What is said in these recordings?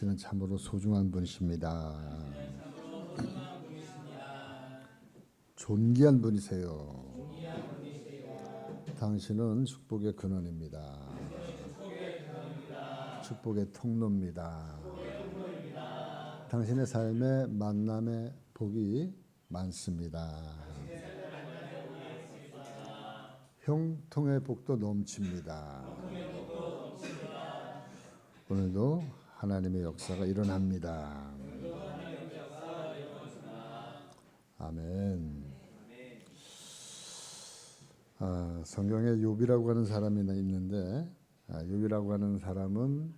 당신은 참으로 소중한 분이십니다. 존귀한 분이세요. 당신은 축복의 근원입니다. 축복의 통로입니다. 당신의 삶에 만남의 복이 많습니다. 형통의 복도 넘칩니다. 오늘도 하나님의 역사가 일어납니다. 아멘. 성경에 욥이라고 하는 사람이 있는데 욥이라고 하는 사람은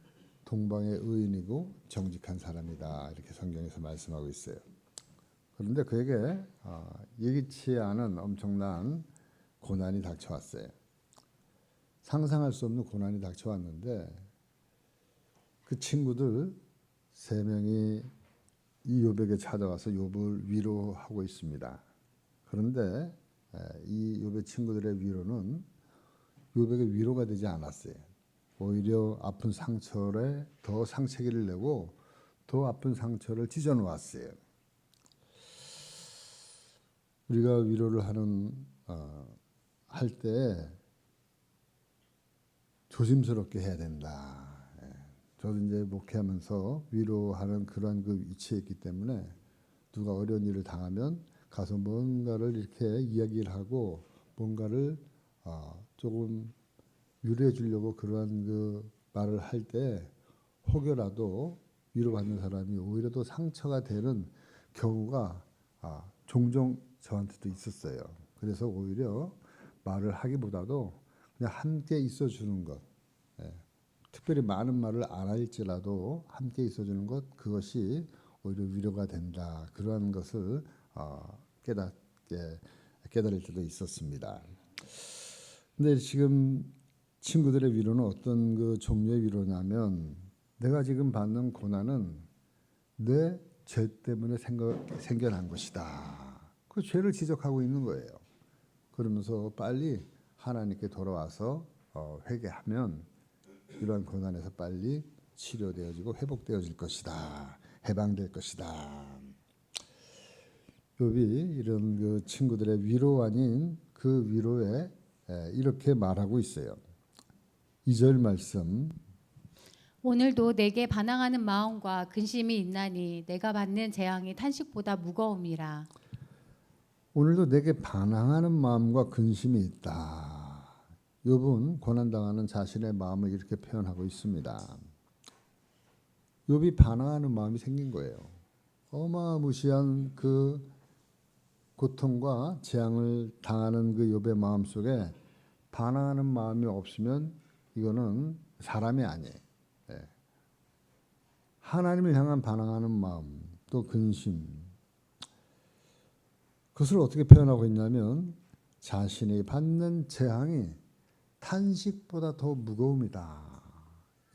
동방의 의인이고 정직한 사람이다, 이렇게 성경에서 말씀하고 있어요. 그런데 그에게 예기치 않은 엄청난 고난이 닥쳐왔어요. 상상할 수 없는 고난이 닥쳐왔는데 그 친구들 3명이 이 욥에게 찾아와서 욥을 위로하고 있습니다. 그런데 이 욥의 친구들의 위로는 욥에게 위로가 되지 않았어요. 오히려 아픈 상처에 더 상처기를 내고 더 아픈 상처를 찢어 놓았어요. 우리가 위로를 할 때 조심스럽게 해야 된다. 저도 이제 목회하면서 위로하는 그런 그 위치에 있기 때문에 누가 어려운 일을 당하면 가서 뭔가를 이렇게 이야기를 하고 뭔가를 조금 위로해 주려고 그러한 그 말을 할 때 혹여라도 위로받는 사람이 오히려 더 상처가 되는 경우가 종종 저한테도 있었어요. 그래서 오히려 말을 하기보다도 그냥 함께 있어 주는 것, 특별히 많은 말을 안 할지라도 함께 있어 주는 것, 그것이 오히려 위로가 된다, 그러한 것을 깨달을 때도 있었습니다. 근데 지금 친구들의 위로는 어떤 그 종류의 위로냐면, 내가 지금 받는 고난은 내 죄 때문에 생겨난 것이다, 그 죄를 지적하고 있는 거예요. 그러면서 빨리 하나님께 돌아와서 회개하면 이러한 고난에서 빨리 치료되어지고 회복되어질 것이다, 해방될 것이다. 욥이 이런 그 친구들의 위로 아닌 그 위로에 이렇게 말하고 있어요. 2절 말씀. 오늘도 내게 반항하는 마음과 근심이 있나니 내가 받는 재앙이 탄식보다 무거움이라. 오늘도 내게 반항하는 마음과 근심이 있다. 욥은 고난당하는 자신의 마음을 이렇게 표현하고 있습니다. 욥이 반항하는 마음이 생긴 거예요. 어마무시한 그 고통과 재앙을 당하는 그 욥의 마음 속에 반항하는 마음이 없으면 이거는 사람이 아니에요. 하나님을 향한 반항하는 마음, 또 근심, 그것을 어떻게 표현하고 있냐면 자신이 받는 재앙이 탄식보다 더 무거움이다.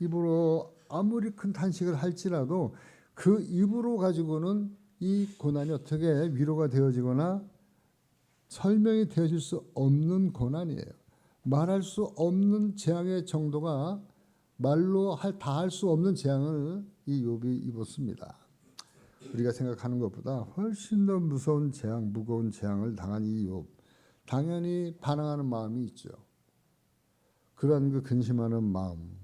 입으로 아무리 큰 탄식을 할지라도 그 입으로 가지고는 이 고난이 어떻게 위로가 되어지거나 설명이 되어질 수 없는 고난이에요. 말할 수 없는 재앙의 정도가, 말로 다 할 수 없는 재앙을 이 욥이 입었습니다. 우리가 생각하는 것보다 훨씬 더 무서운 재앙, 무거운 재앙을 당한 이 욥, 당연히 반항하는 마음이 있죠. 그런 그 근심하는 마음,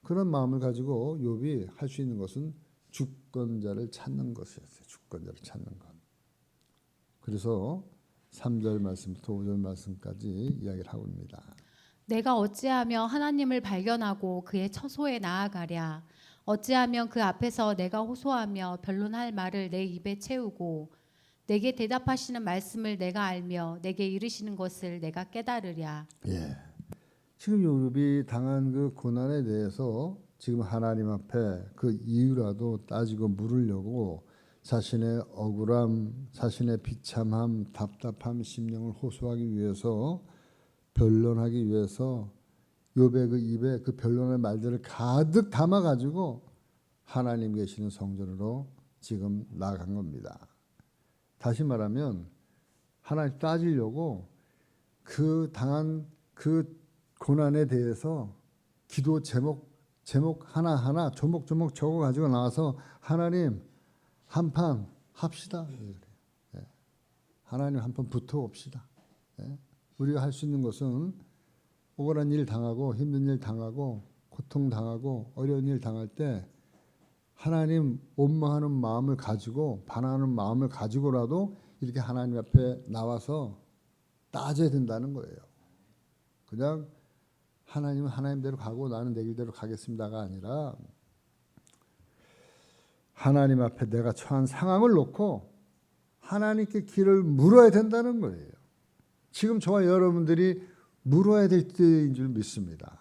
그런 마음을 가지고 욥이 할 수 있는 것은 주권자를 찾는 것이었어요. 주권자를 찾는 것. 그래서 3절 말씀부터 5절 말씀까지 이야기를 하고 있습니다. 내가 어찌하며 하나님을 발견하고 그의 처소에 나아가랴. 어찌하면 그 앞에서 내가 호소하며 변론할 말을 내 입에 채우고 내게 대답하시는 말씀을 내가 알며 내게 이르시는 것을 내가 깨달으랴. 예. 지금 욥이 당한 그 고난에 대해서 지금 하나님 앞에 그 이유라도 따지고 물으려고 자신의 억울함, 자신의 비참함, 답답함, 심령을 호소하기 위해서, 변론하기 위해서 욥의 그 입에 그 변론의 말들을 가득 담아 가지고 하나님 계시는 성전으로 지금 나아간 겁니다. 다시 말하면 하나님 따지려고 그 당한 그 고난에 대해서 기도 제목 제목 하나하나 조목조목 적어가지고 나와서 하나님 한판 합시다. 예. 하나님 한판 붙어봅시다. 예. 우리가 할 수 있는 것은 억울한 일 당하고 힘든 일 당하고 고통 당하고 어려운 일 당할 때 하나님 원망하는 마음을 가지고 반항하는 마음을 가지고라도 이렇게 하나님 앞에 나와서 따져야 된다는 거예요. 그냥 하나님은 하나님대로 가고 나는 내 길대로 가겠습니다가 아니라 하나님 앞에 내가 처한 상황을 놓고 하나님께 길을 물어야 된다는 거예요. 지금 저와 여러분들이 물어야 될 때인 줄 믿습니다.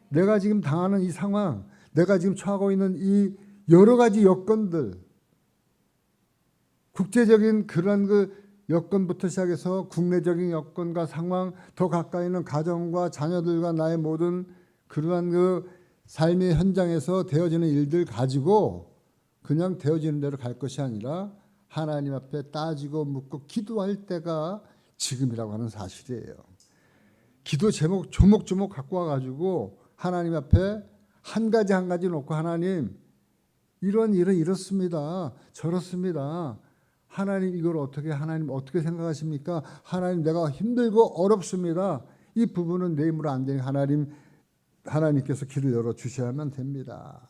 내가 지금 당하는 이 상황, 내가 지금 처하고 있는 이 여러 가지 여건들, 국제적인 그런 그 여건부터 시작해서 국내적인 여건과 상황, 더 가까이 있는 가정과 자녀들과 나의 모든 그러한 그 삶의 현장에서 되어지는 일들 가지고 그냥 되어지는 대로 갈 것이 아니라 하나님 앞에 따지고 묻고 기도할 때가 지금이라고 하는 사실이에요. 기도 제목 조목조목 갖고 와가지고 하나님 앞에 한 가지 놓고 하나님 이런 일은 이렇습니다. 저렇습니다. 하나님 이걸 하나님 어떻게 생각하십니까? 하나님 내가 힘들고 어렵습니다. 이 부분은 내 힘으로 안 되니 하나님께서 길을 열어주셔야만 됩니다.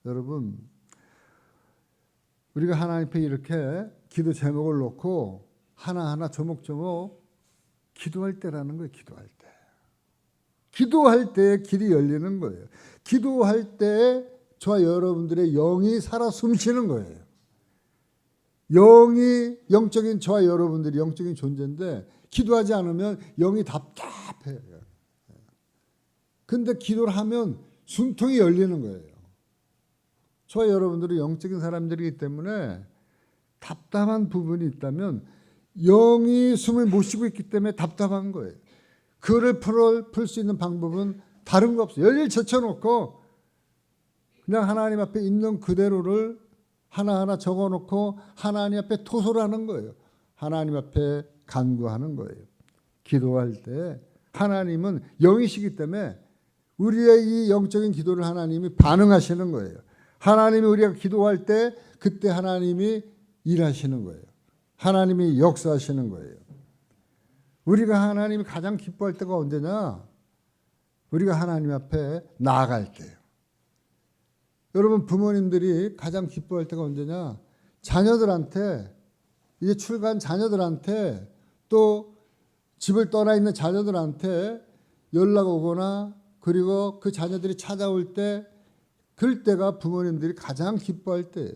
여러분 우리가 하나님 앞에 이렇게 기도 제목을 놓고 하나하나 조목조목 기도할 때라는 거예요. 기도할 때. 기도할 때 길이 열리는 거예요. 기도할 때 저와 여러분들의 영이 살아 숨쉬는 거예요. 영이 영적인 저와 여러분들이 영적인 존재인데 기도하지 않으면 영이 답답해요. 근데 기도를 하면 숨통이 열리는 거예요. 저와 여러분들이 영적인 사람들이기 때문에 답답한 부분이 있다면 영이 숨을 못 쉬고 있기 때문에 답답한 거예요. 그를 풀 수 있는 방법은 다른 거 없어요. 열일 제쳐놓고 그냥 하나님 앞에 있는 그대로를 하나하나 적어놓고 하나님 앞에 토설을 하는 거예요. 하나님 앞에 간구하는 거예요. 기도할 때 하나님은 영이시기 때문에 우리의 이 영적인 기도를 하나님이 반응하시는 거예요. 하나님이 우리가 기도할 때 그때 하나님이 일하시는 거예요. 하나님이 역사하시는 거예요. 우리가 하나님이 가장 기뻐할 때가 언제냐? 우리가 하나님 앞에 나아갈 때예요. 여러분 부모님들이 가장 기뻐할 때가 언제냐? 자녀들한테 이제 출가한 자녀들한테 또 집을 떠나 있는 자녀들한테 연락 오거나 그리고 그 자녀들이 찾아올 때 그럴 때가 부모님들이 가장 기뻐할 때예요.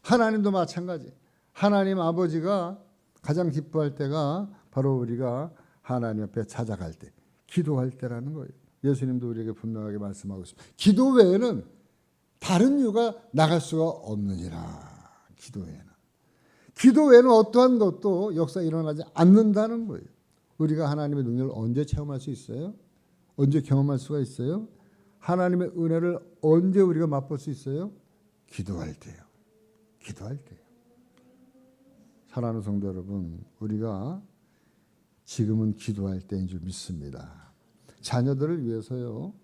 하나님도 마찬가지. 하나님 아버지가 가장 기뻐할 때가 바로 우리가 하나님 앞에 찾아갈 때, 기도할 때라는 거예요. 예수님도 우리에게 분명하게 말씀하고 있습니다. 기도 외에는 다른 이유가 나갈 수가 없느니라. 기도 외에는. 기도 외에는 어떠한 것도 역사 일어나지 않는다는 거예요. 우리가 하나님의 능력을 언제 체험할 수 있어요? 언제 경험할 수가 있어요? 하나님의 은혜를 언제 우리가 맛볼 수 있어요? 기도할 때요. 기도할 때요. 사랑하는 성도 여러분, 우리가 지금은 기도할 때인 줄 믿습니다. 자녀들을 위해서요.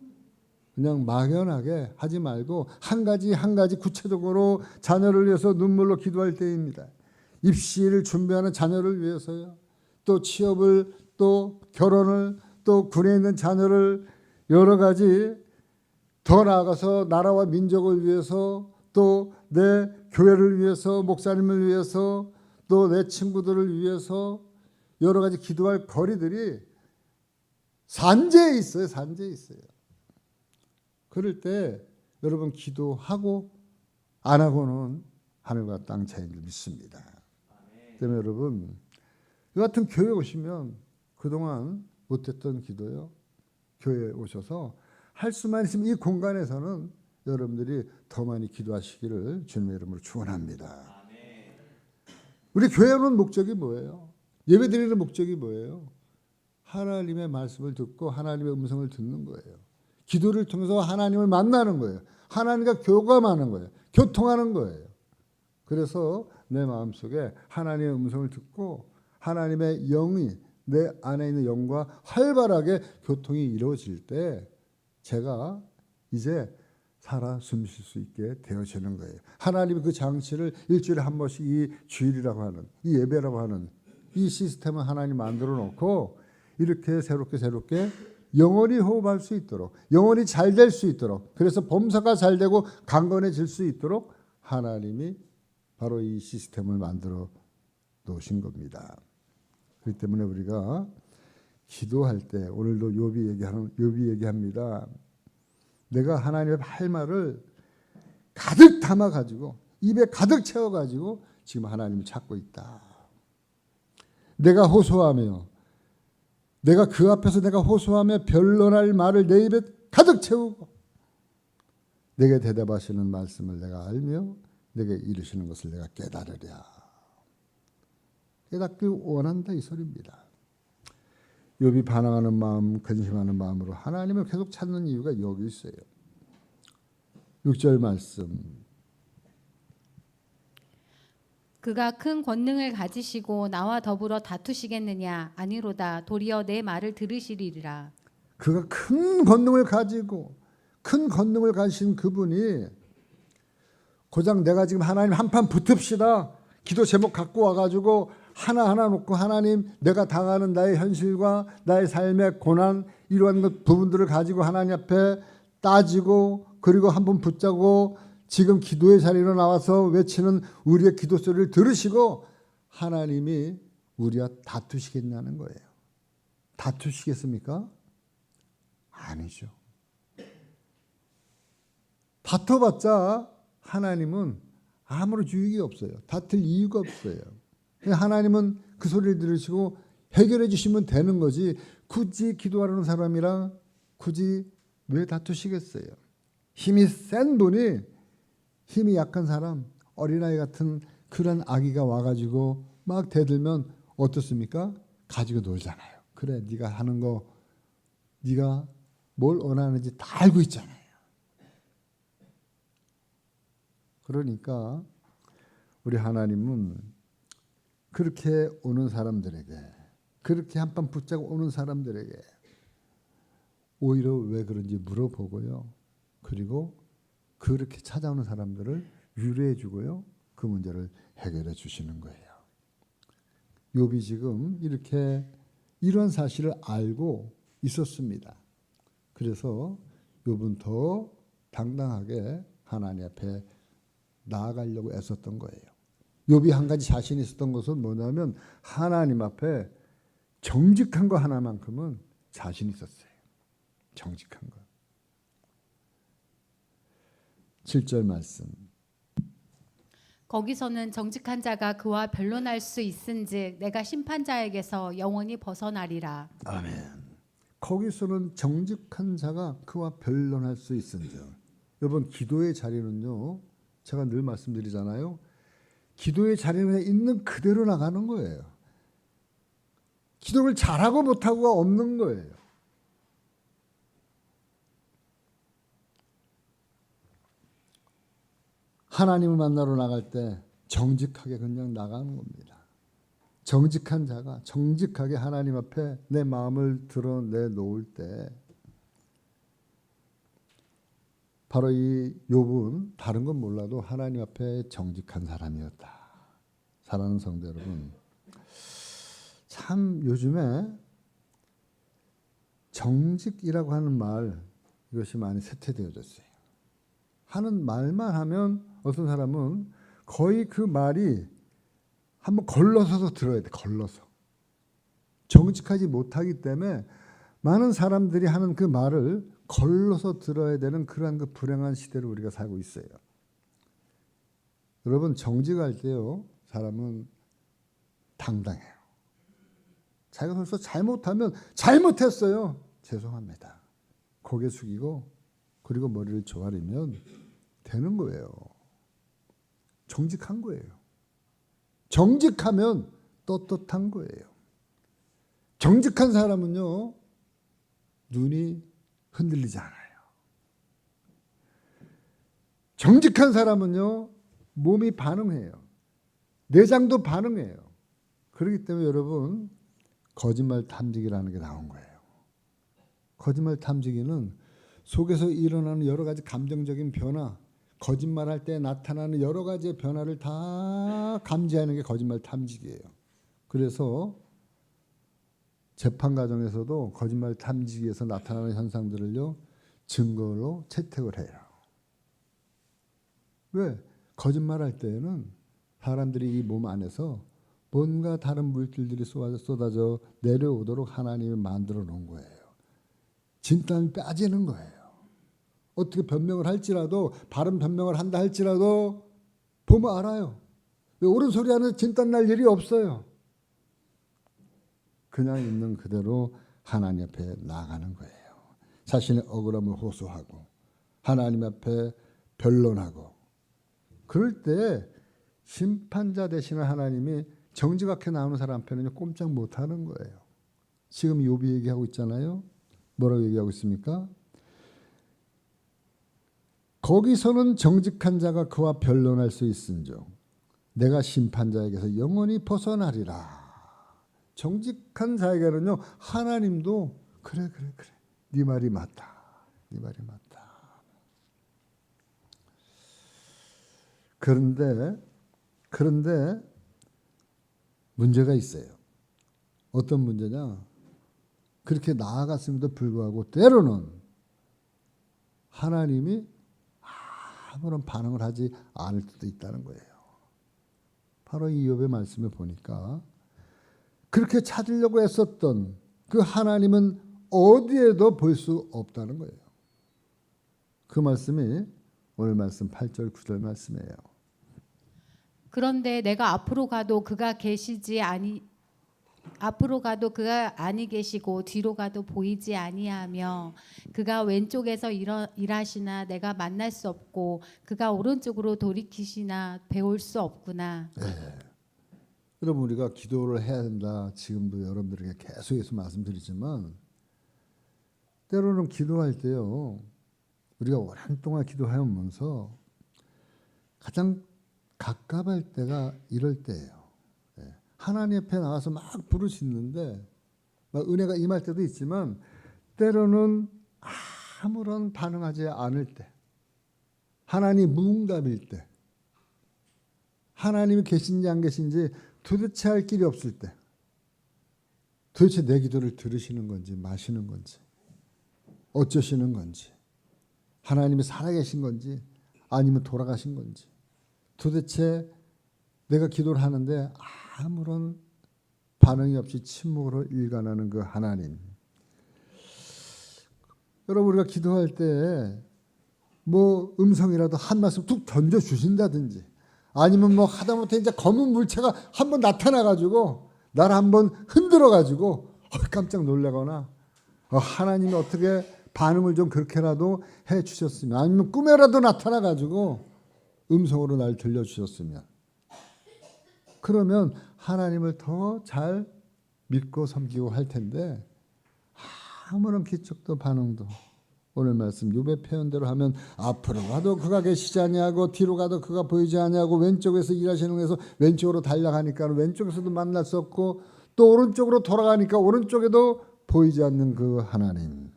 그냥 막연하게 하지 말고 한 가지 구체적으로 자녀를 위해서 눈물로 기도할 때입니다. 입시를 준비하는 자녀를 위해서요. 또 취업을 또 결혼을 또 군에 있는 자녀를 여러 가지 더 나아가서 나라와 민족을 위해서 또 내 교회를 위해서 목사님을 위해서 또 내 친구들을 위해서 여러 가지 기도할 거리들이 산재에 있어요. 산재에 있어요. 그럴 때 여러분 기도하고 안 하고는 하늘과 땅 차이인 줄 믿습니다. 때문에 여러분 이 같은 교회 오시면 그동안 못했던 기도요. 교회에 오셔서 할 수만 있으면 이 공간에서는 여러분들이 더 많이 기도하시기를 주님의 이름으로 축원합니다. 우리 교회 오는 목적이 뭐예요? 예배 드리는 목적이 뭐예요? 하나님의 말씀을 듣고 하나님의 음성을 듣는 거예요. 기도를 통해서 하나님을 만나는 거예요. 하나님과 교감하는 거예요. 교통하는 거예요. 그래서 내 마음속에 하나님의 음성을 듣고 하나님의 영이 내 안에 있는 영과 활발하게 교통이 이루어질 때 제가 이제 살아 숨쉴 수 있게 되어지는 거예요. 하나님이 그 장치를 일주일에 한 번씩 이 주일이라고 하는, 이 예배라고 하는 이 시스템을 하나님 만들어 놓고 이렇게 새롭게 영원히 호흡할 수 있도록, 영원히 잘 될 수 있도록, 그래서 범사가 잘 되고 강건해질 수 있도록 하나님이 바로 이 시스템을 만들어 놓으신 겁니다. 그렇기 때문에 우리가 기도할 때, 오늘도 욥이 얘기합니다. 내가 하나님의 할 말을 가득 담아 가지고 입에 가득 채워 가지고 지금 하나님을 찾고 있다. 내가 호소하며, 내가 그 앞에서 내가 호소하며 변론할 말을 내 입에 가득 채우고 내게 대답하시는 말씀을 내가 알며 내게 이르시는 것을 내가 깨달으랴. 깨닫기 원한다 이 소리입니다. 욥이 반항하는 마음, 근심하는 마음으로 하나님을 계속 찾는 이유가 여기 있어요. 6절 말씀. 그가 큰 권능을 가지시고 나와 더불어 다투시겠느냐? 아니로다. 도리어 내 말을 들으시리라. 그가 큰 권능을 가지고 큰 권능을 가진 그분이 고작 내가 지금 하나님 한판 붙읍시다. 기도 제목 갖고 와가지고 하나하나 놓고 하나님 내가 당하는 나의 현실과 나의 삶의 고난 이러한 부분들을 가지고 하나님 앞에 따지고 그리고 한번 붙잡고 지금 기도의 자리로 나와서 외치는 우리의 기도 소리를 들으시고 하나님이 우리와 다투시겠냐는 거예요. 다투시겠습니까? 아니죠. 다퉈봤자 하나님은 아무런 유익이 없어요. 다툴 이유가 없어요. 하나님은 그 소리를 들으시고 해결해 주시면 되는 거지 굳이 기도하는 사람이랑 굳이 왜 다투시겠어요? 힘이 센 분이 힘이 약한 사람, 어린아이 같은 그런 아기가 와가지고 막 대들면 어떻습니까? 가지고 놀잖아요. 그래, 네가 하는 거, 네가 뭘 원하는지 다 알고 있잖아요. 그러니까 우리 하나님은 그렇게 오는 사람들에게, 그렇게 한판 붙잡고 오는 사람들에게 오히려 왜 그런지 물어보고요. 그리고 그렇게 찾아오는 사람들을 위로해 주고요. 그 문제를 해결해 주시는 거예요. 욥이 지금 이렇게 이런 사실을 알고 있었습니다. 그래서 욥은 더 당당하게 하나님 앞에 나아가려고 애썼던 거예요. 욥이 한 가지 자신이 있었던 것은 뭐냐면 하나님 앞에 정직한 거 하나만큼은 자신이 있었어요. 정직한 거. 7절 말씀. 거기서는 정직한 자가 그와 변론할 수 있은즉 내가 심판자에게서 영원히 벗어나리라. 아멘. 거기서는 정직한 자가 그와 변론할 수 있은즉. 여러분 기도의 자리는요. 제가 늘 말씀드리잖아요. 기도의 자리는 있는 그대로 나가는 거예요. 기도를 잘하고 못하고가 없는 거예요. 하나님을 만나러 나갈 때 정직하게 그냥 나가는 겁니다. 정직한 자가 정직하게 하나님 앞에 내 마음을 드러내놓을 때 바로 이 욥은 다른 건 몰라도 하나님 앞에 정직한 사람이었다. 사랑하는 성도 여러분, 참 요즘에 정직이라고 하는 말 이것이 많이 쇠퇴되어졌어요. 하는 말만 하면 어떤 사람은 거의 그 말이 한번 걸러서도 들어야 돼. 걸러서. 정직하지 못하기 때문에 많은 사람들이 하는 그 말을 걸러서 들어야 되는 그러한 그 불행한 시대를 우리가 살고 있어요. 여러분 정직할 때요. 사람은 당당해요. 자기가 벌써 잘못하면 잘못했어요. 죄송합니다. 고개 숙이고 그리고 머리를 조아리면 되는 거예요. 정직한 거예요. 정직하면 떳떳한 거예요. 정직한 사람은요. 눈이 흔들리지 않아요. 정직한 사람은요. 몸이 반응해요. 내장도 반응해요. 그렇기 때문에 여러분 거짓말 탐지기라는 게 나온 거예요. 거짓말 탐지기는 속에서 일어나는 여러 가지 감정적인 변화, 거짓말할 때 나타나는 여러 가지의 변화를 다 감지하는 게 거짓말 탐지기예요. 그래서 재판 과정에서도 거짓말 탐지기에서 나타나는 현상들을요, 증거로 채택을 해요. 왜? 거짓말할 때에는 사람들이 이 몸 안에서 뭔가 다른 물질들이 쏟아져 내려오도록 하나님이 만들어 놓은 거예요. 진땀이 빠지는 거예요. 어떻게 변명을 할지라도, 바른 변명을 한다 할지라도 보면 알아요. 왜 옳은 소리 하는 진땀 날 일이 없어요. 그냥 있는 그대로 하나님 앞에 나가는 거예요. 자신의 억울함을 호소하고 하나님 앞에 변론하고, 그럴 때 심판자 되시는 하나님이 정직하게 나오는 사람 앞에는 꼼짝 못하는 거예요. 지금 욥이 얘기하고 있잖아요. 뭐라고 얘기하고 있습니까? 거기서는 정직한 자가 그와 변론할 수 있은즉 내가 심판자에게서 영원히 벗어나리라. 정직한 자에게는요, 하나님도 그래 네 말이 맞다. 네 말이 맞다. 그런데 문제가 있어요. 어떤 문제냐? 그렇게 나아갔음에도 불구하고 때로는 하나님이 아무런 반응을 하지 않을 때도 있다는 거예요. 바로 이 욥의 말씀을 보니까 그렇게 찾으려고 애썼던 그 하나님은 어디에도 볼 수 없다는 거예요. 그 말씀이 오늘 말씀 8절 9절 말씀이에요. 그런데 내가 앞으로 가도 그가 아니 계시고 뒤로 가도 보이지 아니하며 그가 왼쪽에서 일하시나 내가 만날 수 없고 그가 오른쪽으로 돌이키시나 배울 수 없구나. 네. 여러분, 우리가 기도를 해야 된다. 지금도 여러분들에게 계속해서 말씀드리지만 때로는 기도할 때요, 우리가 오랜 동안 기도하면서 가장 갑갑할 때가 이럴 때예요. 하나님 앞에 나가서 막 부르짖는데 막 은혜가 임할 때도 있지만 때로는 아무런 반응하지 않을 때, 하나님 무응답일 때, 하나님이 계신지 안 계신지 도대체 할 길이 없을 때, 도대체 내 기도를 들으시는 건지 마시는 건지 어쩌시는 건지, 하나님이 살아계신 건지 아니면 돌아가신 건지, 도대체 내가 기도를 하는데 아무런 반응이 없이 침묵으로 일관하는 그 하나님. 여러분, 우리가 기도할 때 뭐 음성이라도 한 말씀 툭 던져 주신다든지, 아니면 뭐 하다못해 이제 검은 물체가 한번 나타나가지고 나를 한번 흔들어가지고 깜짝 놀라거나 하나님이 어떻게 반응을 좀 그렇게라도 해 주셨으면, 아니면 꿈에라도 나타나가지고 음성으로 날 들려주셨으면, 그러면 하나님을 더 잘 믿고 섬기고 할 텐데 아무런 기척도 반응도, 오늘 말씀 욥의 표현대로 하면 앞으로 가도 그가 계시지 아니하고 뒤로 가도 그가 보이지 아니하고 왼쪽에서 일하시는 곳에서 왼쪽으로 달려가니까 왼쪽에서도 만날 수 없고 또 오른쪽으로 돌아가니까 오른쪽에도 보이지 않는 그 하나님.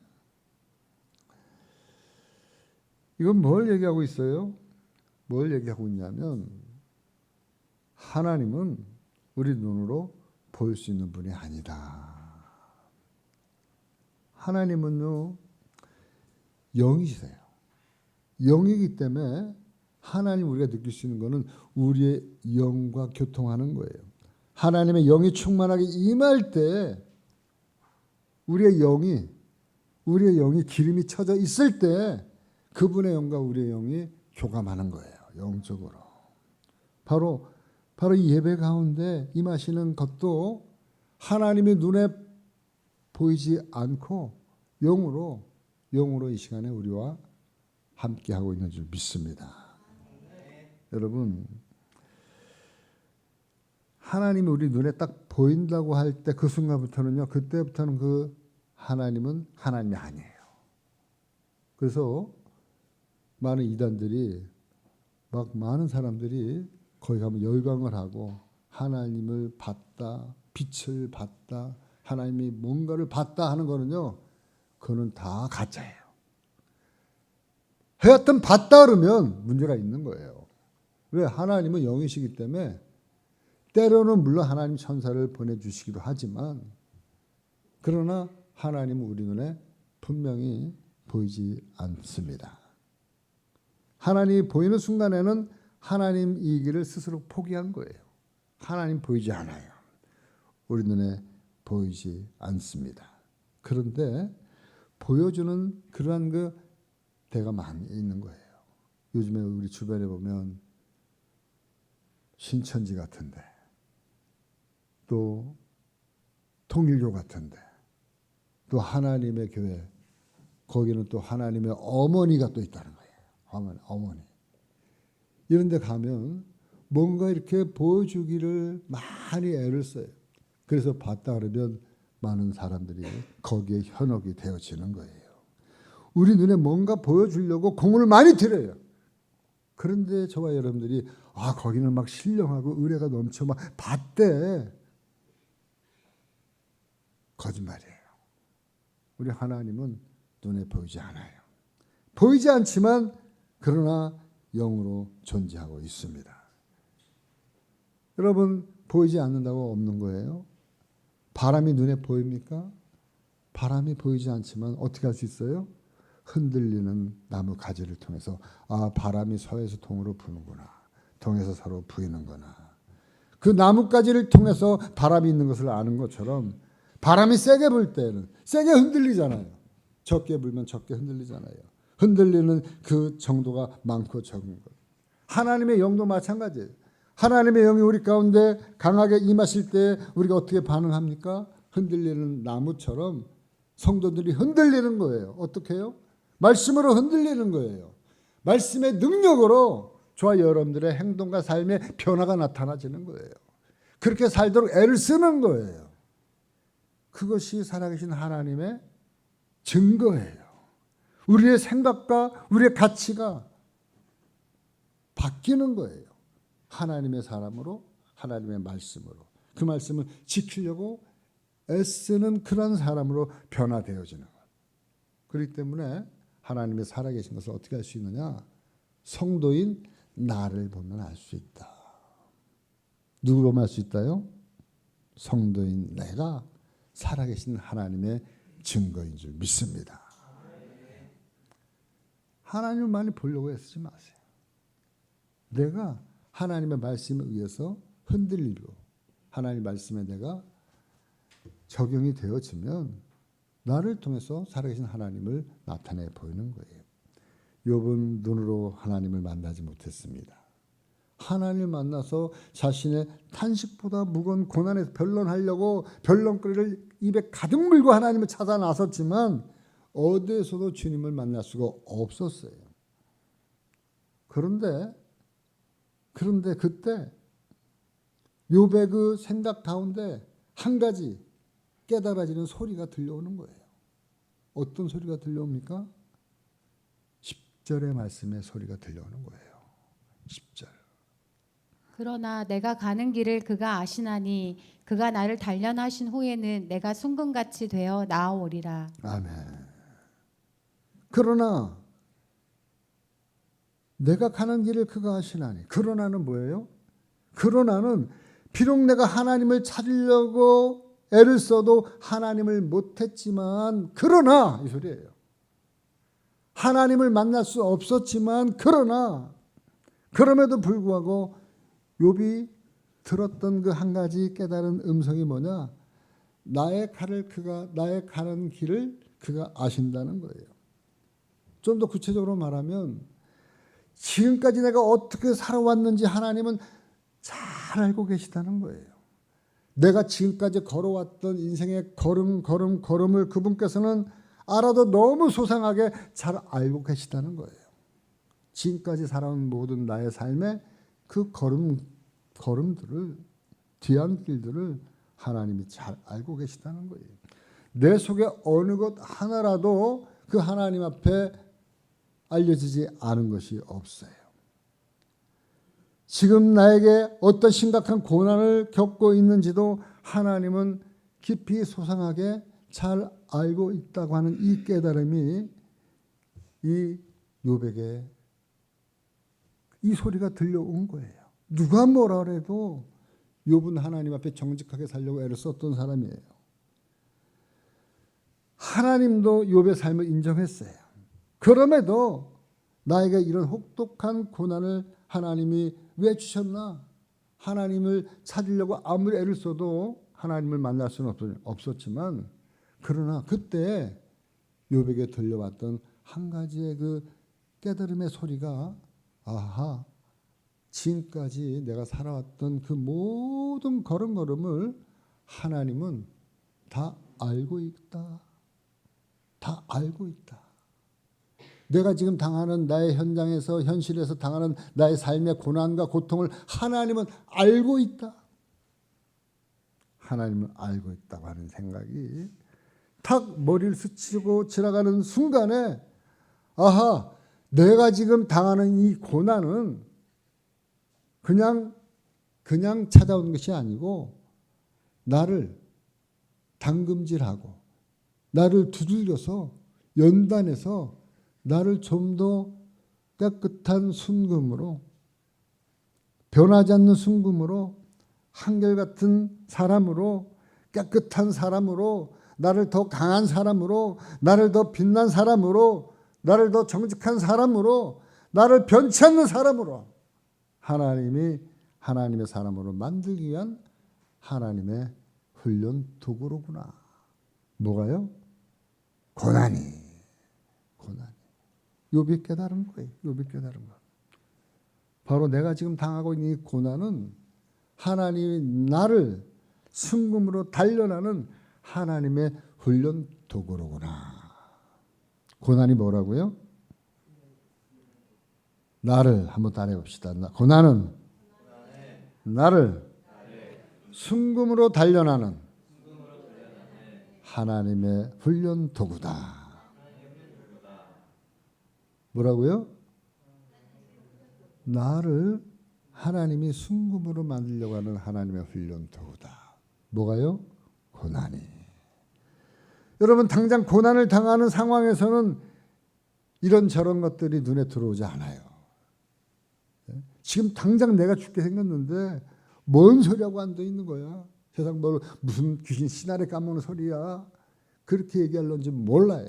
이건 뭘 얘기하고 있어요? 뭘 얘기하고 있냐면 하나님은 우리 눈으로 볼 수 있는 분이 아니다. 하나님은요, 영이세요. 영이기 때문에 하나님 우리가 느낄 수 있는 것은 우리의 영과 교통하는 거예요. 하나님의 영이 충만하게 임할 때 우리의 영이 기름이 쳐져 있을 때 그분의 영과 우리의 영이 교감하는 거예요. 영적으로. 바로 이 예배 가운데 임하시는 것도 하나님의 눈에 보이지 않고 영으로 이 시간에 우리와 함께하고 있는 줄 믿습니다. 여러분, 하나님이 우리 눈에 딱 보인다고 할 때 그 순간부터는요, 그때부터는 그 하나님은 하나님이 아니에요. 그래서 많은 이단들이, 많은 사람들이 거기 가면 열광을 하고 하나님을 봤다, 빛을 봤다, 하나님이 뭔가를 봤다 하는 거는요, 그거는 다 가짜예요. 하여튼 봤다 그러면 문제가 있는 거예요. 왜? 하나님은 영이시기 때문에 때로는 물론 하나님 천사를 보내주시기도 하지만 그러나 하나님은 우리 눈에 분명히 보이지 않습니다. 하나님이 보이는 순간에는 하나님이기를 스스로 포기한 거예요. 하나님 보이지 않아요. 우리 눈에 보이지 않습니다. 그런데 보여주는 그러한 그 데가 많이 있는 거예요. 요즘에 우리 주변에 보면 신천지 같은데 또 통일교 같은데 또 하나님의 교회 거기는 또 하나님의 어머니가 또 있다는 거예요. 어머니. 이런 데 가면 뭔가 이렇게 보여주기를 많이 애를 써요. 그래서 봤다 그러면 많은 사람들이 거기에 현혹이 되어지는 거예요. 우리 눈에 뭔가 보여주려고 공을 많이 들여요. 그런데 저와 여러분들이 거기는 막 신령하고 의례가 넘쳐 막 봤대. 거짓말이에요. 우리 하나님은 눈에 보이지 않아요. 보이지 않지만 그러나 영으로 존재하고 있습니다. 여러분 보이지 않는다고 없는 거예요? 바람이 눈에 보입니까? 바람이 보이지 않지만 어떻게 할 수 있어요? 흔들리는 나무 가지를 통해서 바람이 서에서 동으로 부는구나. 동에서 서로 부이는구나. 그 나뭇가지를 통해서 바람이 있는 것을 아는 것처럼 바람이 세게 불 때는 세게 흔들리잖아요. 적게 불면 적게 흔들리잖아요. 흔들리는 그 정도가 많고 적은 것. 하나님의 영도 마찬가지예요. 하나님의 영이 우리 가운데 강하게 임하실 때 우리가 어떻게 반응합니까? 흔들리는 나무처럼 성도들이 흔들리는 거예요. 어떻게 해요? 말씀으로 흔들리는 거예요. 말씀의 능력으로 저와 여러분들의 행동과 삶의 변화가 나타나지는 거예요. 그렇게 살도록 애를 쓰는 거예요. 그것이 살아계신 하나님의 증거예요. 우리의 생각과 우리의 가치가 바뀌는 거예요. 하나님의 사람으로, 하나님의 말씀으로. 그 말씀을 지키려고 애쓰는 그런 사람으로 변화되어지는 것. 그렇기 때문에 하나님의 살아계신 것을 어떻게 할 수 있느냐? 성도인 나를 보면 알 수 있다. 누구 보면 알 수 있다요? 성도인 내가 살아계신 하나님의 증거인 줄 믿습니다. 하나님을 많이 보려고 애쓰지 마세요. 내가 하나님의 말씀에 의해서 흔들리고 하나님의 말씀에 내가 적용이 되어지면 나를 통해서 살아계신 하나님을 나타내 보이는 거예요. 욥은 눈으로 하나님을 만나지 못했습니다. 하나님을 만나서 자신의 탄식보다 무거운 고난에서 변론하려고 변론거리를 입에 가득 물고 하나님을 찾아 나섰지만 어디에서도 주님을 만날 수가 없었어요. 그런데 그때 욥의 그 생각 가운데 한 가지 깨달아지는 소리가 들려오는 거예요. 어떤 소리가 들려옵니까? 10절의 말씀의 소리가 들려오는 거예요. 10절. 그러나 내가 가는 길을 그가 아시나니 그가 나를 단련하신 후에는 내가 순금같이 되어 나아오리라. 아멘. 그러나 내가 가는 길을 그가 아시나니. 그러나는 뭐예요? 그러나는 비록 내가 하나님을 찾으려고 애를 써도 하나님을 못했지만 그러나 이 소리예요. 하나님을 만날 수 없었지만 그러나 그럼에도 불구하고 욥이 들었던 그 한 가지 깨달은 음성이 뭐냐? 나의 가는 길을 그가 아신다는 거예요. 좀 더 구체적으로 말하면 지금까지 내가 어떻게 살아왔는지 하나님은 잘 알고 계시다는 거예요. 내가 지금까지 걸어왔던 인생의 걸음을 그분께서는 알아도 너무 소상하게 잘 알고 계시다는 거예요. 지금까지 살아온 모든 나의 삶의 그 걸음들을 뒤안길들을 하나님이 잘 알고 계시다는 거예요. 내 속에 어느 것 하나라도 그 하나님 앞에 알려지지 않은 것이 없어요. 지금 나에게 어떤 심각한 고난을 겪고 있는지도 하나님은 깊이 소상하게 잘 알고 있다고 하는 이 깨달음이 이 욥에게 이 소리가 들려온 거예요. 누가 뭐라 그래도 욥은 하나님 앞에 정직하게 살려고 애를 썼던 사람이에요. 하나님도 욥의 삶을 인정했어요. 그럼에도 나에게 이런 혹독한 고난을 하나님이 왜 주셨나? 하나님을 찾으려고 아무리 애를 써도 하나님을 만날 수는 없었지만, 그러나 그때 욥에게 들려왔던 한 가지의 그 깨달음의 소리가, 아하, 지금까지 내가 살아왔던 그 모든 걸음걸음을 하나님은 다 알고 있다. 다 알고 있다. 내가 지금 당하는 나의 현장에서, 현실에서 당하는 나의 삶의 고난과 고통을 하나님은 알고 있다. 하나님은 알고 있다고 하는 생각이 탁 머리를 스치고 지나가는 순간에, 아하, 내가 지금 당하는 이 고난은 그냥 찾아오는 것이 아니고 나를 당금질하고 나를 두들겨서 연단해서 나를 좀 더 깨끗한 순금으로, 변하지 않는 순금으로, 한결같은 사람으로, 깨끗한 사람으로, 나를 더 강한 사람으로, 나를 더 빛난 사람으로, 나를 더 정직한 사람으로, 나를 변치 않는 사람으로 하나님이 하나님의 사람으로 만들기 위한 하나님의 훈련 도구로구나. 뭐가요? 고난이. 욥이 깨달은 거예요. 욥이 깨달은 거. 바로 내가 지금 당하고 있는 이 고난은 하나님이 나를 순금으로 단련하는 하나님의 훈련 도구로구나. 고난이 뭐라고요? 나를 한번 따라해 봅시다. 고난은 나를 순금으로 단련하는 하나님의 훈련 도구다. 뭐라고요? 나를 하나님이 순금으로 만들려고 하는 하나님의 훈련 도구다. 뭐가요? 고난이. 여러분, 당장 고난을 당하는 상황에서는 이런저런 것들이 눈에 들어오지 않아요. 지금 당장 내가 죽게 생겼는데 뭔 소리하고 앉아 있는 거야? 세상 뭐 무슨 귀신 씨나래 까먹는 소리야? 그렇게 얘기할런지 몰라요.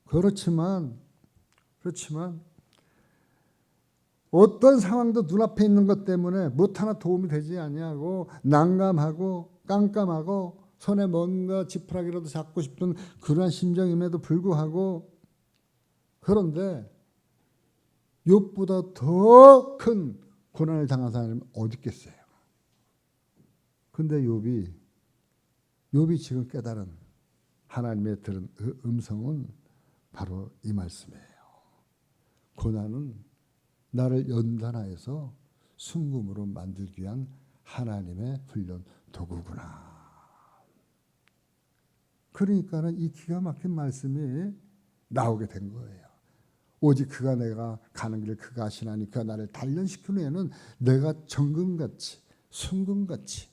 그렇지만 어떤 상황도 눈앞에 있는 것 때문에 못 하나 도움이 되지 아니하고 난감하고 깜깜하고 손에 뭔가 지푸라기라도 잡고 싶은 그러한 심정임에도 불구하고, 그런데 욥보다 더 큰 고난을 당한 사람이 어디 있겠어요? 근데 욥이 지금 깨달은 하나님의 들은 그 음성은 바로 이 말씀이에요. 고난은 나를 연단하여서 순금으로 만들기 위한 하나님의 훈련 도구구나. 그러니까는 이 기가 막힌 말씀이 나오게 된 거예요. 오직 그가 내가 가는 길을 그가 아시나니 그가 나를 단련시킨 후에는 내가 정금같이 순금같이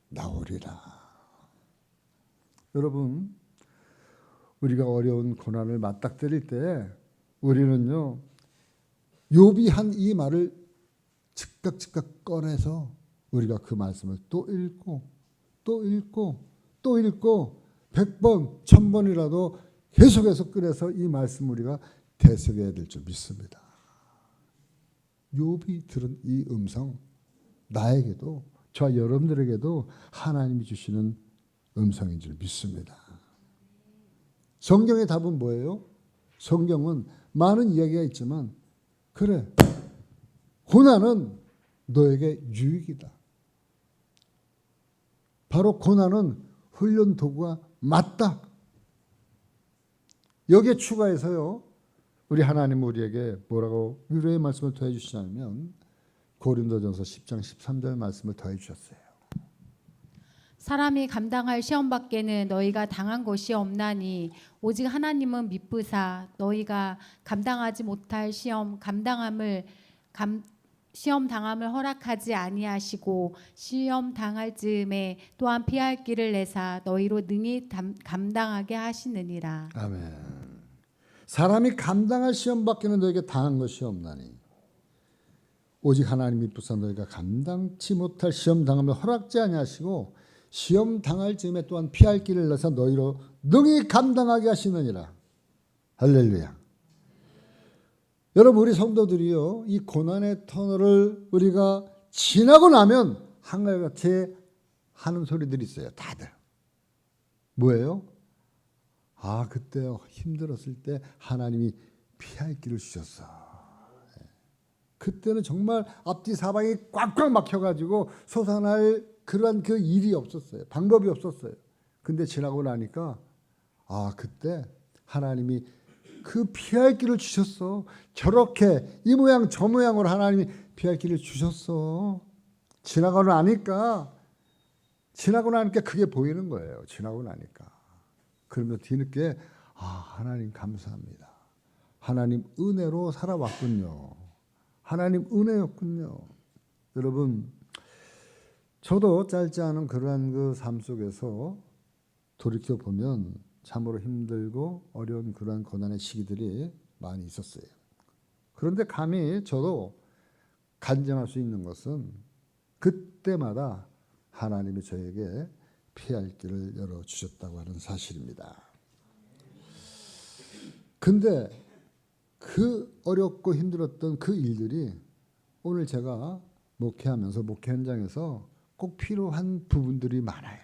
나오리라. 여러분, 우리가 어려운 고난을 맞닥뜨릴 때 우리는요, 욥이 한 이 말을 즉각 꺼내서 우리가 그 말씀을 또 읽고 또 읽고 또 읽고 100번 1000번이라도 계속해서 꺼내서 이 말씀 우리가 되새겨야 될 줄 믿습니다. 욥이 들은 이 음성, 나에게도, 저와 여러분들에게도 하나님이 주시는 음성인 줄 믿습니다. 성경의 답은 뭐예요? 성경은 많은 이야기가 있지만, 그래, 고난은 너에게 유익이다. 바로 고난은 훈련 도구가 맞다. 여기에 추가해서요, 우리 하나님 우리에게 뭐라고 위로의 말씀을 더해 주시냐면 고린도전서 10장 13절 말씀을 더해 주셨어요. 사람이 감당할 시험 밖에는 너희가 당한 것이 없나니 오직 하나님은 미쁘사 너희가 감당하지 못할 시험 당함을 허락하지 아니하시고 시험 당할 즈음에 또한 피할 길을 내사 너희로 능히 감당하게 하시느니라. 아멘. 사람이 감당할 시험 밖에는 너에게 당한 것이 없나니 오직 하나님이 붙사 너희가 감당치 못할 시험 당함을 허락지 아니하시고 시험 당할 즈음에 또한 피할 길을 내서 너희로 능히 감당하게 하시느니라. 할렐루야. 여러분, 우리 성도들이요, 이 고난의 터널을 우리가 지나고 나면 한결같이 하는 소리들이 있어요. 다들. 뭐예요? 아, 그때 힘들었을 때 하나님이 피할 길을 주셨어. 그때는 정말 앞뒤 사방이 꽉꽉 막혀가지고 솟아날 그러한 그 일이 없었어요. 방법이 없었어요. 근데 지나고 나니까 아, 그때 하나님이 그 피할 길을 주셨어. 저렇게 이 모양 저 모양으로 하나님이 피할 길을 주셨어. 지나고 나니까 그게 보이는 거예요. 지나고 나니까. 그러면 뒤늦게 아, 하나님 감사합니다. 하나님 은혜로 살아왔군요. 하나님 은혜였군요. 여러분, 저도 짧지 않은 그러한 그 삶 속에서 돌이켜 보면 참으로 힘들고 어려운 그러한 고난의 시기들이 많이 있었어요. 그런데 감히 저도 간증할 수 있는 것은 그때마다 하나님이 저에게 피할 길을 열어주셨다고 하는 사실입니다. 근데 그 어렵고 힘들었던 그 일들이 오늘 제가 목회하면서 목회 현장에서 꼭 필요한 부분들이 많아요.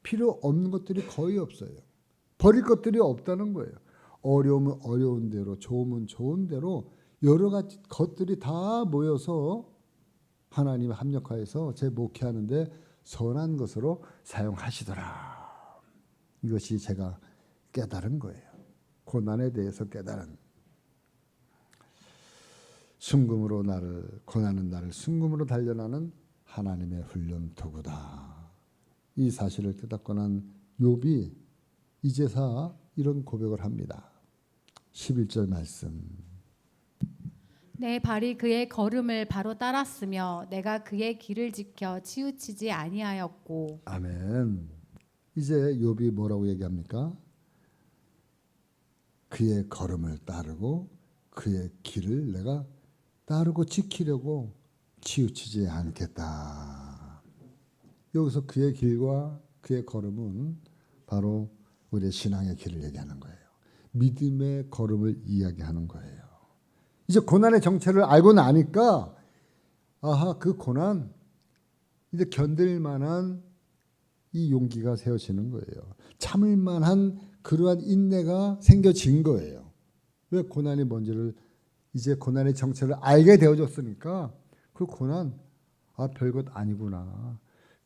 필요 없는 것들이 거의 없어요. 버릴 것들이 없다는 거예요. 어려우면 어려운 대로, 좋으면 좋은 대로 여러 가지 것들이 다 모여서 하나님의 합력하여서 제 목회하는데 선한 것으로 사용하시더라. 이것이 제가 깨달은 거예요. 고난에 대해서 깨달은. 순금으로 고난은 나를 순금으로 단련하는 하나님의 훈련 도구다. 이 사실을 깨닫고 난 욥이 이제서 이런 고백을 합니다. 11절 말씀. 내 발이 그의 걸음을 바로 따랐으며 내가 그의 길을 지켜 치우치지 아니하였고. 아멘. 이제 욥이 뭐라고 얘기합니까? 그의 걸음을 따르고 그의 길을 내가 따르고 지키려고 치우치지 않겠다. 여기서 그의 길과 그의 걸음은 바로 우리의 신앙의 길을 얘기하는 거예요. 믿음의 걸음을 이야기하는 거예요. 이제 고난의 정체를 알고 나니까 아하, 그 고난 이제 견딜 만한 이 용기가 세워지는 거예요. 참을 만한 그러한 인내가 생겨진 거예요. 왜 고난이 뭔지를 이제 고난의 정체를 알게 되어졌으니까 그 고난 아, 별것 아니구나.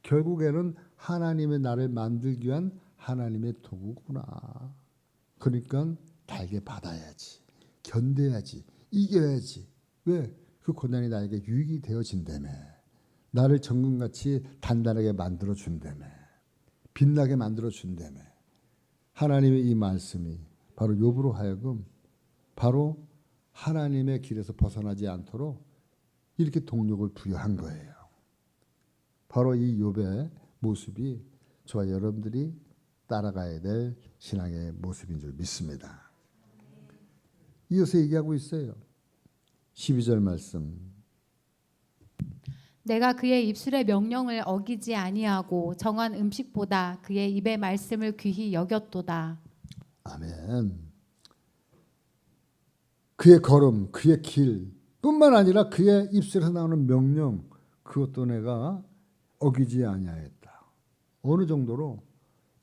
결국에는 하나님의 나를 만들기 위한 하나님의 도구구나. 그러니까 달게 받아야지. 견뎌야지. 이겨야지. 왜? 그 고난이 나에게 유익이 되어진다며. 나를 정금같이 단단하게 만들어준다며. 빛나게 만들어준다며. 하나님의 이 말씀이 바로 욥으로 하여금 바로 하나님의 길에서 벗어나지 않도록 이렇게 동력을 부여한 거예요. 바로 이 욥의 모습이 저와 여러분들이 따라가야 될 신앙의 모습인 줄 믿습니다. 이어서 얘기하고 있어요. 12절 말씀. 내가 그의 입술의 명령을 어기지 아니하고 정한 음식보다 그의 입의 말씀을 귀히 여겼도다. 아멘. 그의 걸음, 그의 길 뿐만 아니라 그의 입술에서 나오는 명령 그것도 내가 어기지 아니하였다. 어느 정도로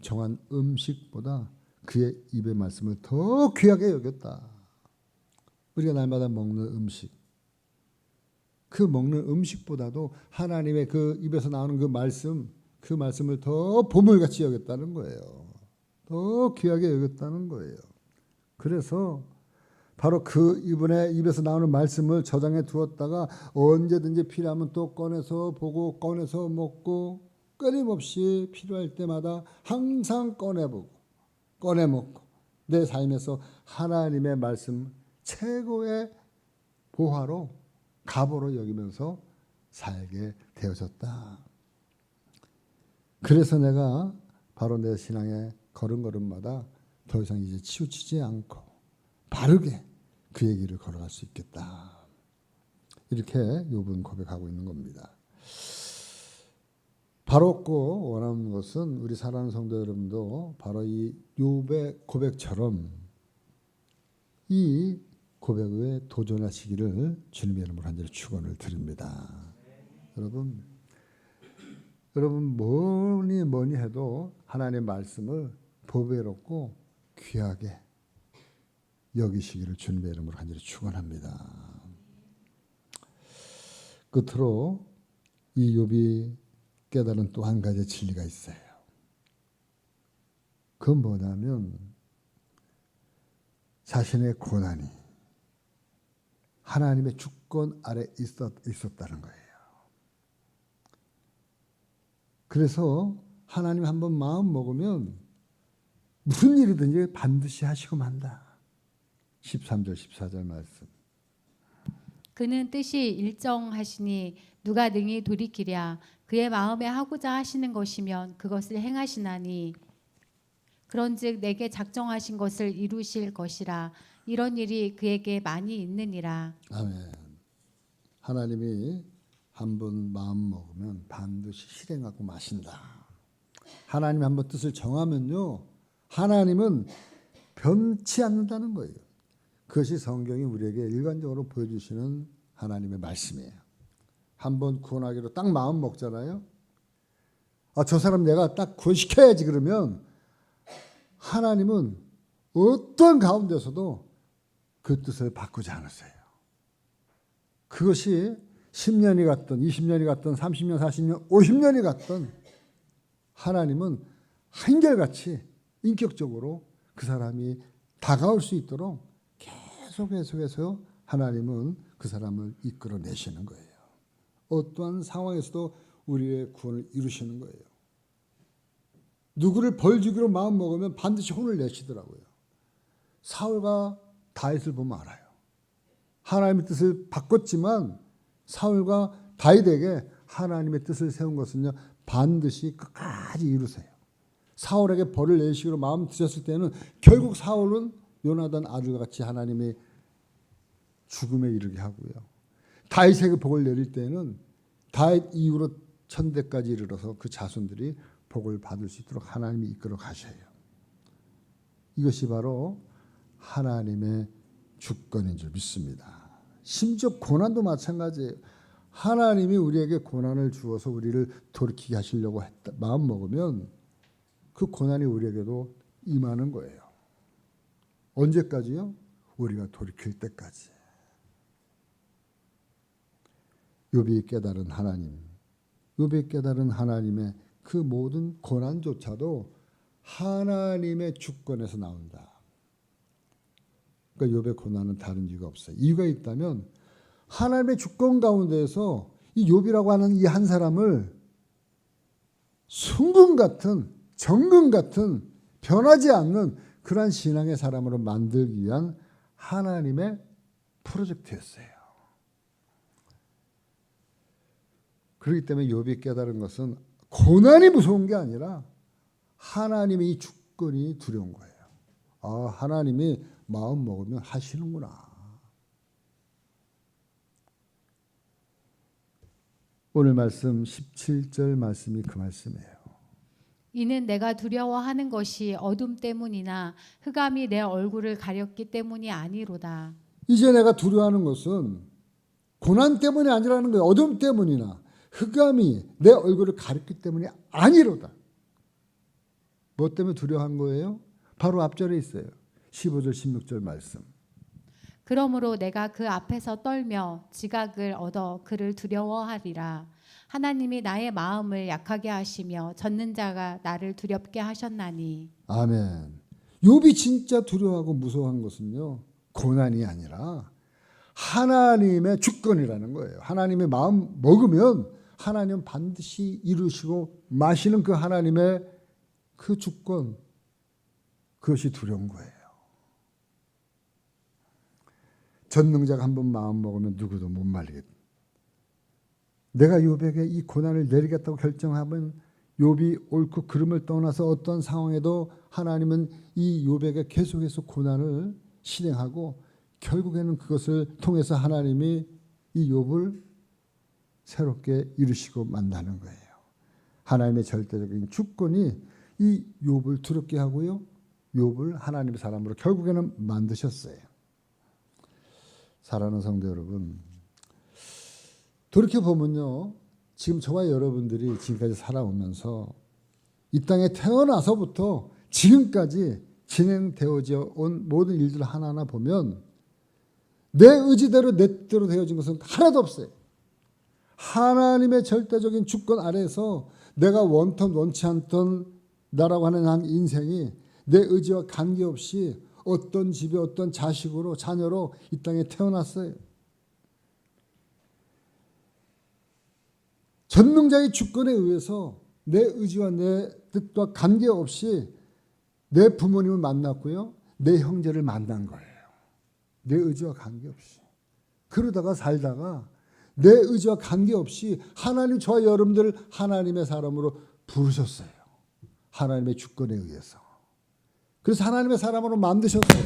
정한 음식보다 그의 입의 말씀을 더 귀하게 여겼다. 우리가 날마다 먹는 음식, 그 먹는 음식보다도 하나님의 그 입에서 나오는 그 말씀을 더 보물같이 여겼다는 거예요. 더 귀하게 여겼다는 거예요. 그래서 바로 그 이분의 입에서 나오는 말씀을 저장해 두었다가 언제든지 필요하면 또 꺼내서 보고 꺼내서 먹고 끊임없이 필요할 때마다 항상 꺼내보고 꺼내 먹고 내 삶에서 하나님의 말씀 최고의 보화로 갑오로 여기면서 살게 되어졌다. 그래서 내가 바로 내 신앙의 걸음걸음마다 더 이상 이제 치우치지 않고 바르게 그의 길을 걸어갈 수 있겠다. 이렇게 욥은 고백하고 있는 겁니다. 바롭고 원하는 것은 우리 사랑하는 성도 여러분도 바로 이 욥의 고백처럼 이 고백에 도전하시기를 주님의 이름으로 간절히 축원을 드립니다. 여러분 뭐니 해도 하나님의 말씀을 보배롭고 귀하게 여기시기를 주님의 이름으로 간절히 축원합니다. 끝으로 이 욥이 깨달은 또 한 가지 진리가 있어요. 그건 뭐냐면 자신의 고난이 하나님의 주권 아래 있었다는 거예요. 그래서 하나님 한번 마음 먹으면 무슨 일이든지 반드시 하시고 만다. 13절 14절 말씀. 그는 뜻이 일정하시니 누가 능히 돌이키랴. 그의 마음에 하고자 하시는 것이면 그것을 행하시나니 그런즉 내게 작정하신 것을 이루실 것이라. 이런 일이 그에게 많이 있느니라. 아멘. 하나님이 한번 마음 먹으면 반드시 실행하고 마신다. 하나님이 한번 뜻을 정하면요, 하나님은 변치 않는다는 거예요. 그것이 성경이 우리에게 일관적으로 보여주시는 하나님의 말씀이에요. 한번 구원하기로 딱 마음 먹잖아요. 저 사람 내가 딱 구원시켜야지 그러면 하나님은 어떤 가운데서도 그 뜻을 바꾸지 않으세요. 그것이 10년이 갔든 20년이 갔든 30년, 40년, 50년이 갔든 하나님은 한결같이 인격적으로 그 사람이 다가올 수 있도록 계속해서 하나님은 그 사람을 이끌어내시는 거예요. 어떠한 상황에서도 우리의 구원을 이루시는 거예요. 누구를 벌 주기로 마음 먹으면 반드시 혼을 내시더라고요. 사울과 다윗을 보면 알아요. 하나님의 뜻을 바꿨지만 사울과 다윗에게 하나님의 뜻을 세운 것은요, 반드시 끝까지 이루세요. 사울에게 벌을 내시기로 마음 드셨을 때는 결국 사울은 요나단 아들과 같이 하나님의 죽음에 이르게 하고요. 다윗에게 복을 내릴 때는 다윗 이후로 천대까지 이르러서 그 자손들이 복을 받을 수 있도록 하나님이 이끌어 가셔요. 이것이 바로 하나님의 주권인 줄 믿습니다. 심지어 고난도 마찬가지예요. 하나님이 우리에게 고난을 주어서 우리를 돌이키게 하시려고 마음 먹으면 그 고난이 우리에게도 임하는 거예요. 언제까지요? 우리가 돌이킬 때까지. 욥이 깨달은 하나님, 욥이 깨달은 하나님의 그 모든 고난조차도 하나님의 주권에서 나온다. 그러니까 욥의 고난은 다른 이유가 없어요. 이유가 있다면 하나님의 주권 가운데에서 이 욥이라고 하는 이 한 사람을 순금 같은, 정금 같은, 변하지 않는 그러한 신앙의 사람으로 만들기 위한 하나님의 프로젝트였어요. 그렇기 때문에 욥이 깨달은 것은 고난이 무서운 게 아니라 하나님의 이 주권이 두려운 거예요. 하나님이 마음 먹으면 하시는구나. 오늘 말씀 17절 말씀이 그 말씀이에요. 이는 내가 두려워하는 것이 어둠 때문이나 흑암이 내 얼굴을 가렸기 때문이 아니로다. 이제 내가 두려워하는 것은 고난 때문이 아니라는 거예요. 어둠 때문이나 흑암이 내 얼굴을 가렸기 때문이 아니로다. 뭐 때문에 두려워한 거예요? 바로 앞절에 있어요. 15절 16절 말씀. 그러므로 내가 그 앞에서 떨며 지각을 얻어 그를 두려워하리라. 하나님이 나의 마음을 약하게 하시며 젖는 자가 나를 두렵게 하셨나니. 아멘. 욥이 진짜 두려워하고 무서워한 것은요, 고난이 아니라 하나님의 주권이라는 거예요. 하나님의 마음 먹으면 하나님은 반드시 이루시고 마시는 그 하나님의 그 주권, 그것이 두려운 거예요. 전능자가 한번 마음 먹으면 누구도 못 말리겠다. 내가 욥에게 이 고난을 내리겠다고 결정하면 욥이 옳고 그름을 떠나서 어떤 상황에도 하나님은 이 욥에게 계속해서 고난을 실행하고 결국에는 그것을 통해서 하나님이 이 욥을 새롭게 이루시고 만나는 거예요. 하나님의 절대적인 주권이 이 욥을 두렵게 하고요. 욥을 하나님의 사람으로 결국에는 만드셨어요. 사랑하는 성도 여러분, 돌이켜보면요. 지금 저와 여러분들이 지금까지 살아오면서 이 땅에 태어나서부터 지금까지 진행되어져 온 모든 일들을 하나하나 보면 내 의지대로 내 뜻대로 되어진 것은 하나도 없어요. 하나님의 절대적인 주권 아래에서 내가 원ton 원치 않던 나라고 하는 한 인생이 내 의지와 관계없이 어떤 집에 어떤 자식으로 자녀로 이 땅에 태어났어요. 전능자의 주권에 의해서 내 의지와 내 뜻과 관계없이 내 부모님을 만났고요. 내 형제를 만난 거예요. 내 의지와 관계없이. 그러다가 살다가 내 의지와 관계없이 하나님 저와 여러분들을 하나님의 사람으로 부르셨어요. 하나님의 주권에 의해서. 그래서 하나님의 사람으로 만드셨어요.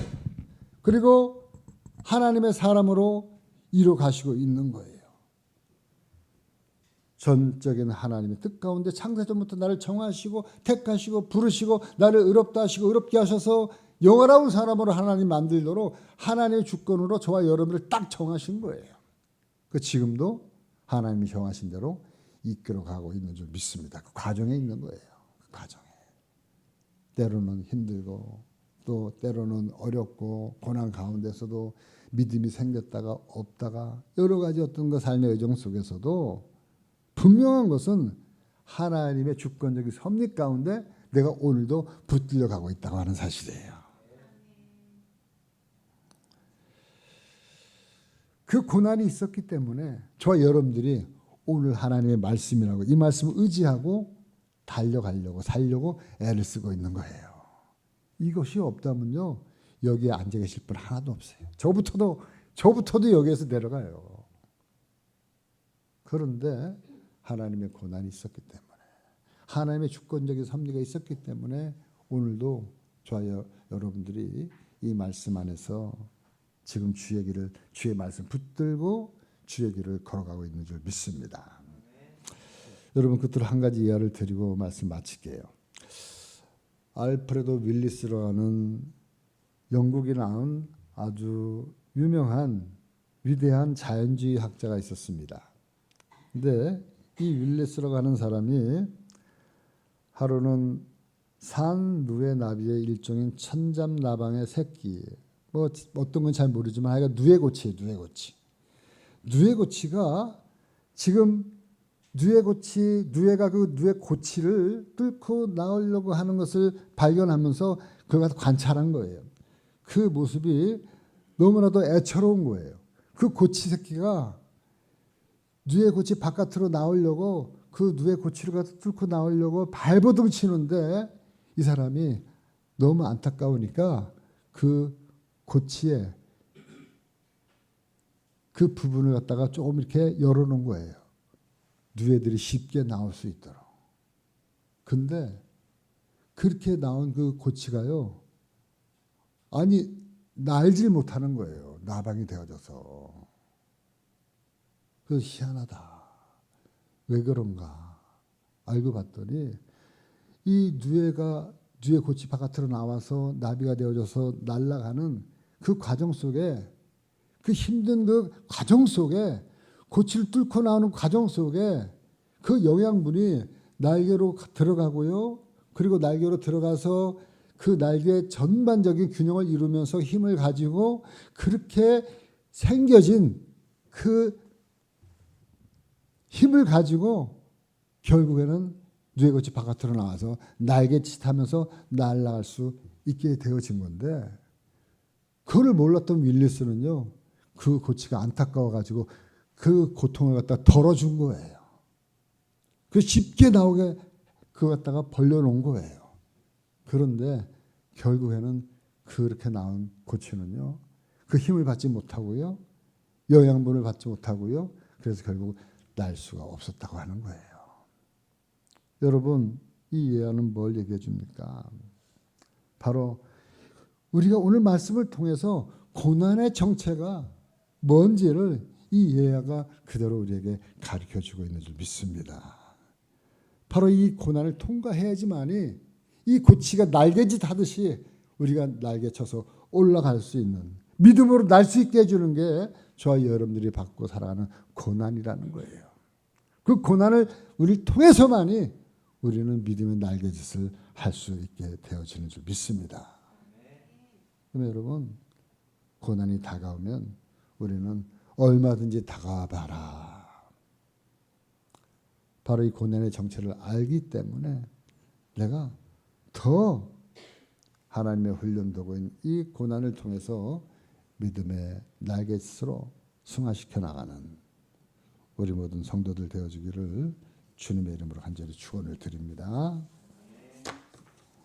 그리고 하나님의 사람으로 이뤄 가시고 있는 거예요. 전적인 하나님의 뜻 가운데 창세전부터 나를 정하시고 택하시고 부르시고 나를 의롭다 하시고 의롭게 하셔서 영원한 사람으로 하나님 만들도록 하나님의 주권으로 저와 여러분을 딱 정하신 거예요. 그 지금도 하나님이 정하신 대로 이끌어가고 있는 줄 믿습니다. 그 과정에 있는 거예요. 그 과정에. 때로는 힘들고 또 때로는 어렵고 고난 가운데서도 믿음이 생겼다가 없다가 여러 가지 어떤 그 삶의 여정 속에서도 분명한 것은 하나님의 주권적인 섭리 가운데 내가 오늘도 붙들려 가고 있다고 하는 사실이에요. 그 고난이 있었기 때문에 저와 여러분들이 오늘 하나님의 말씀이라고 이 말씀을 의지하고 달려가려고 살려고 애를 쓰고 있는 거예요. 이것이 없다면요 여기에 앉아 계실 분 하나도 없어요. 저부터도 여기에서 내려가요. 그런데 하나님의 고난이 있었기 때문에 하나님의 주권적인 섭리가 있었기 때문에 오늘도 저와 여러분들이 이 말씀 안에서 지금 주의 길을 주의 말씀 붙들고 주의 길을 걸어가고 있는 줄 믿습니다. 여러분 끝으로 한 가지 이야기를 드리고 말씀 마칠게요. 알프레도 윌리스라는 영국에 나온 아주 유명한 위대한 자연주의 학자가 있었습니다. 근데 이 윌리스라고 하는 사람이 하루는 산 누에나비의 일종인 천잠나방의 새끼 뭐 어떤 건 잘 모르지만 하여간 누에고치예요. 누에고치가 지금 누에가 그 누에고치를 뚫고 나오려고 하는 것을 발견하면서 그걸 가서 관찰한 거예요. 그 모습이 너무나도 애처로운 거예요. 그 고치 새끼가 누에고치 바깥으로 나오려고 그 누에고치를 가서 뚫고 나오려고 발버둥 치는데 이 사람이 너무 안타까우니까 그 고치에 그 부분을 갖다가 조금 이렇게 열어놓은 거예요. 누에들이 쉽게 나올 수 있도록. 근데 그렇게 나온 그 고치가요. 아니 날질 못하는 거예요. 나방이 되어져서. 그래서 희한하다. 왜 그런가. 알고 봤더니 이 누에 고치 바깥으로 나와서 나비가 되어져서 날아가는 그 과정 속에 그 힘든 그 과정 속에 고치를 뚫고 나오는 과정 속에 그 영양분이 날개로 들어가고요. 그리고 날개로 들어가서 그 날개의 전반적인 균형을 이루면서 힘을 가지고 그렇게 생겨진 그 힘을 가지고 결국에는 누에고치 바깥으로 나와서 날개짓하면서 날아갈 수 있게 되어진 건데 그걸 몰랐던 윌리스는요. 그 고치가 안타까워가지고 그 고통을 갖다 덜어준 거예요. 그 쉽게 나오게 그거 갖다가 벌려놓은 거예요. 그런데 결국에는 그렇게 나온 고치는요. 그 힘을 받지 못하고요. 영양분을 받지 못하고요. 그래서 결국 날 수가 없었다고 하는 거예요. 여러분, 이 예화는 뭘 얘기해 줍니까? 바로 우리가 오늘 말씀을 통해서 고난의 정체가 뭔지를 이 예화가 그대로 우리에게 가르쳐 주고 있는 줄 믿습니다. 바로 이 고난을 통과해야지만이 이 고치가 날개짓 하듯이 우리가 날개쳐서 올라갈 수 있는, 믿음으로 날 수 있게 해주는 게 저와 여러분들이 받고 살아가는 고난이라는 거예요. 그 고난을 우리 통해서만이 우리는 믿음의 날개짓을 할 수 있게 되어지는 줄 믿습니다. 그러면 여러분, 고난이 다가오면 우리는 얼마든지 다가와 봐라. 바로 이 고난의 정체를 알기 때문에 내가 더 하나님의 훈련되고 있는 이 고난을 통해서 믿음의 날갯으로 승화시켜 나가는 우리 모든 성도들 되어주기를 주님의 이름으로 간절히 축원을 드립니다.